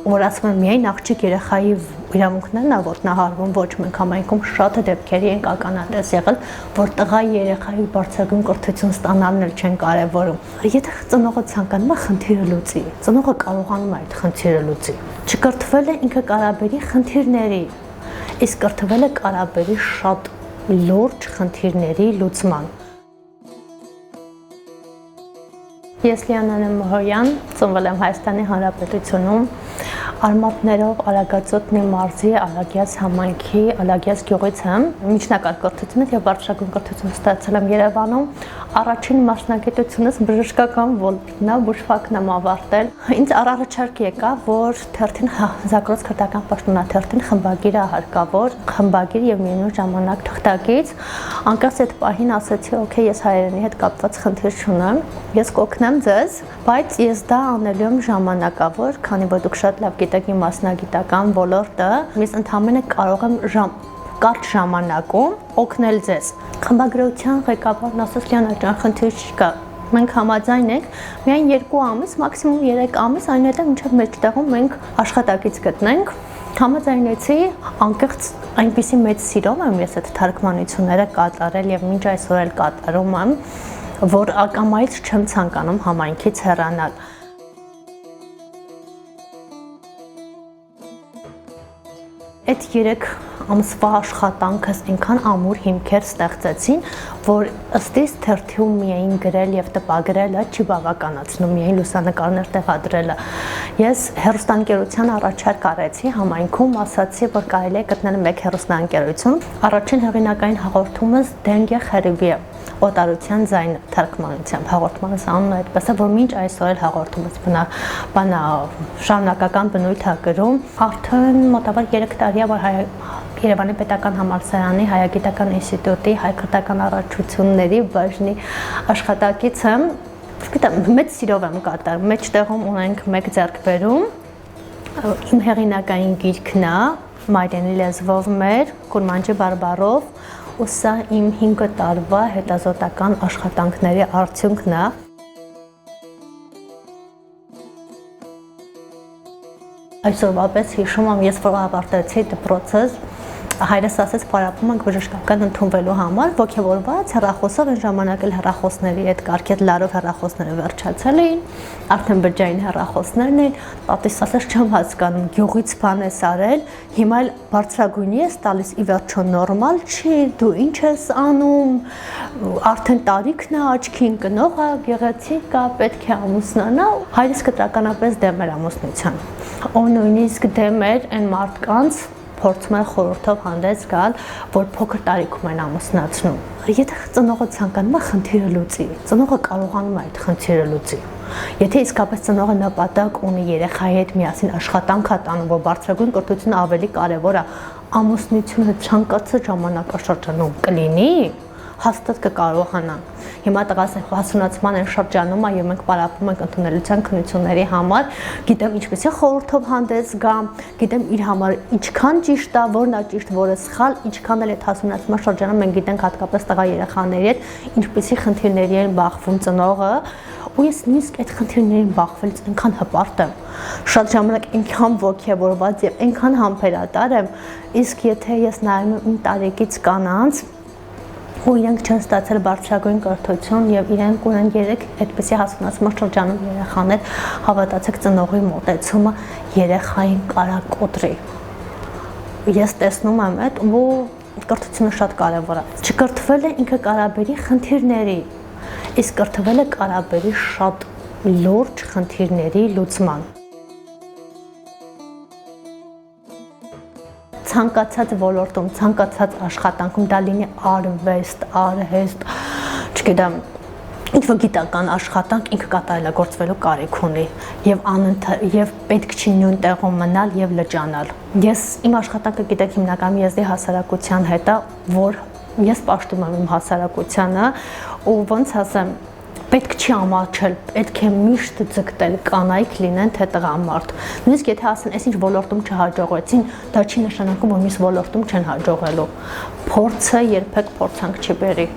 որ ասում եմ միայն աղջիկ երեխայի իրավունքներն է ոտնահարվում, ոչ մենք համայնքում շատ դեպքերի ենք ականատես եղել, որ տղա երեխայի բարձրագույն կրթություն ստանալն էլ չեն կարևորում։ Եթե ծնողը ցանկանում է խնդիրը լուծի, ծնողը կարողանում է այդ խնդիրը լուծի։ Չկրթվել է ինքը կարաբերի խնդիրների, իսկ կրթվել է կարաբերի շատ լուրջ խնդիրների լուծման։ Ես Լիանա Մոհոյան, ծնվել եմ Հայաստանի Հանրապետությունում, արմատներով Արագածոտնի մարզի Ալագյաց համայնքի Ալագյաց գյուղից եմ, միջնակարգ կրթություն եւ բարձրագույն կրթություն ստացել եմ Երևանում, առաջին մասնագիտությունս բժշկական ոլորտն է, բուժվակն եմ ավարտել։ Ինձ առաջարկ եկավ, որ թերթին Զագրոց քրթական պաշտոնաթերթին խմբագիր է հարկավոր, խմբագիր եւ միևնույն ժամանակ թղթակից, անկեղծ այդ պահին ասացի, օքեյ, ես հայերենի հետ կապված խնդիր չունեմ, ես կօգնեմ ձեզ, բայց ես դա անելու եմ ժամանակավոր, քանի որ դուք շատ լավ գիտեք իմ մասնագիտական ոլորտը, ես ընդհանրապես կարող եմ կարճ ժամանակում օգնել ձեզ։ Խմբագրության ղեկավարն ասաց, Լիանա ջան, խնդիր չկա, մենք համաձայն ենք, միայն 2 ամիս, մաքսիմում 3 ամիս, այնուհետև մինչև մեջտեղում մենք աշխատակից գտնենք։ Համաձայնեցի, անկեղծ այնպիսի մեծ սիրով եմ ես այդ թարգմանությունները կատարել եւ մինչ այսօր էլ կատարում եմ, որ ակամայից չեմ ցանկանում համայնքից հեռանալ։ Այդ 3 ամսվա աշխատանքս այնքան ամուր հիմքեր ստեղծեցին, որ ըստ իս թերթում միայն գրել եւ տպագրելը չի բավականացնում, միայն լուսանկարներ տեղադրելը։ Ես հեռուստաընկերության առաջարկ արեցի համայնքում, ասացի, որ կարելի է գտնել մեկ հեռուստաընկերություն։ Առաջին հեղինակային հաղորդումս Դենգե Խերիբի է, օտարության ձայն թարգմանությամբ հաղորդմանս անունը այդպես է, որ մինչ այսօր էլ հաղորդումս շարունակական բնույթ է կրում։ Արդեն մոտավոր 3 տարի է, որ Երևանի պետական համալսարանի Հայագիտական ինստիտուտի հայ-քրդական առողջությունների բաժնի աշխատակից եմ։ Մեծ սիրով եմ կատարում, մեջտեղում ունենք մեկ ձեռքբերում, իմ հեղինակային գիրքն է, մայրենի լեզվով մեր, Կուրմանջի բարբառով, ու սա իմ 5 տարվա հետազոտական աշխատանքների արդյունքն է։ Այսօրվա պես հիշում եմ, ես որ ավարտեցի դպրոցս, հայրս ասեց պարապում ենք բժշկական ընդունվելու համար, ոգևորված հեռախոսով այն ժամանակ էլ հեռախոսների այդ կարգետ լարով հեռախոսները վերջացել էին, արդեն բջջային հեռախոսներն էին, տատիս ասեց չեմ հասկանում, գյուղից բան ես արել, հիմա էլ բարձրագույնի ես տալիս, ի վերջո նորմալ չի, դու ինչ ես անում, արդեն տարիքն է, աչքին կնող է, գեղեցիկ է, պետք է ամուսնանա, հայրս կտրականապես դեմ էր ամուսնության, ու նույնիսկ դեմ էր այն մարդկանց փորձում է խորհրդով հանդես գալ, որ փոքր տարիքում են ամուսնացնում։ Եթե ծնողը ցանկանում է խնդիրը լուծի, ծնողը կարողանում է այդ խնդիրը լուծի։ Եթե իսկապես ծնողը նպատակ ունի երեխայի հետ միասին աշխատանք է տանում, որ բարձրագույն կրթությունը ավելի կարևոր է, ամուսնությունը ցանկացած ժամանակաշրջանում կլինի, հաստատ կկարողանա։ Հիմա տղաս հասունացման են շրջանում է եւ մենք պարապում ենք ընդունելության քննությունների համար, գիտեմ ինչպեսի խորհրդով հանդես գամ, գիտեմ իր համար ինչքան ճիշտ է, որն է ճիշտ, որը սխալ, ինչքան էլ այդ հասունացման շրջանում մենք գիտենք հատկապես տղա երեխաների հետ ինչպեսի խնդիրների են բախվում ծնողը, ու ես նույնիսկ այդ խնդիրներին բախվելուց այնքան հպարտ եմ, շատ ժամանակ այնքան ոգևորված եւ այնքան համբերատար եմ, իսկ եթե ես նայում եմ իմ տարեկից կանանց, ու իրենք չեն ստացել բարձրագույն կրթություն եւ իրենք ունեն 3 այդպիսի հասունացման շրջանում երեխաներ, հավատացեք ծնողի մոտեցումը երեխային կարակոտրի։ Ես տեսնում եմ այդ ու կրթությունը շատ կարեւոր է։ Չկրթվել է ինքը կարաբերի խնդիրների, իսկ կրթվել է կարաբերի շատ լուրջ խնդիրների լուծման։ Ցանկացած ոլորտում, ցանկացած աշխատանքում, դա լինի արվեստ, արհեստ, չգիտեմ, ինչ-որ գիտական աշխատանք ինքը կատարելագործվելու կարիք ունի եւ պետք չի նույն տեղում մնալ եւ լճանալ։ Ես իմ աշխատանքը գիտեք հիմնականում եզդի հասարակության հետ է, որ ես պաշտում եմ իմ հասարակությանը ու ոնց ասեմ, պետք չի ամաչել, պետք է միշտ ձգտել կանայք լինեն թե տղամարդ։ Նույնիսկ եթե ասեն, այս ինչ ոլորտում չհաջողեցին, դա չի նշանակում, որ մյուս ոլորտում չեն հաջողելու։ Փորձը երբեք փորձանք չի բերի։